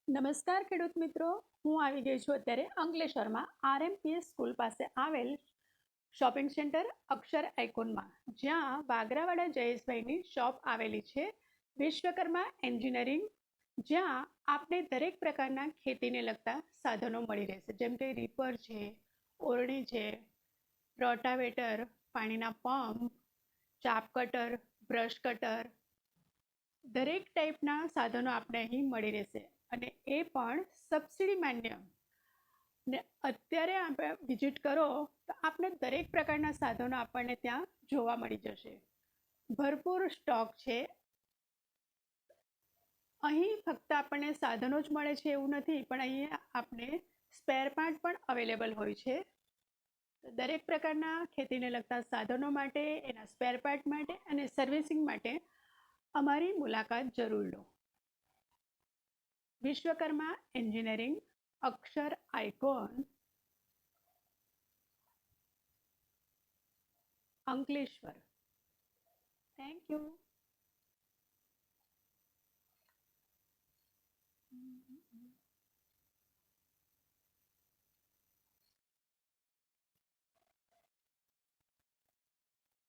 નમસ્કાર ખેડૂત મિત્રો, હું આવી ગઈ છું અત્યારે અંકલેશ્વરમાં આરએમપીએસ સ્કૂલ પાસે આવેલ શોપિંગ સેન્ટર અક્ષર આઇકોનમાં, જ્યાં વાગરાવાડા જયેશભાઈની શોપ આવેલી છે વિશ્વકર્મા એન્જિનિયરિંગ, જ્યાં આપણે દરેક પ્રકારના ખેતીને લગતા સાધનો મળી રહેશે, જેમ કે રીપર છે, ઓરણી છે, રોટાવેટર, પાણીના પંપ, ચાપ કટર, બ્રશ કટર, દરેક ટાઈપના સાધનો આપણે અહીં મળી રહેશે અને એ પણ સબસિડી માન્ય. ને અત્યારે આપણે વિઝિટ કરો તો આપણે દરેક પ્રકારના સાધનો આપણને ત્યાં જોવા મળી જશે. ભરપૂર સ્ટોક છે. અહીં ફક્ત આપણને સાધનો જ મળે છે એવું નથી, પણ અહીંયા આપણે સ્પેર પાર્ટ પણ અવેલેબલ હોય છે. દરેક પ્રકારના ખેતીને લગતા સાધનો માટે, એના સ્પેર પાર્ટ માટે અને સર્વિસિંગ માટે અમારી મુલાકાત જરૂર લો. Vishwakarma engineering, Akshar icon, Ankleshwar. Thank you.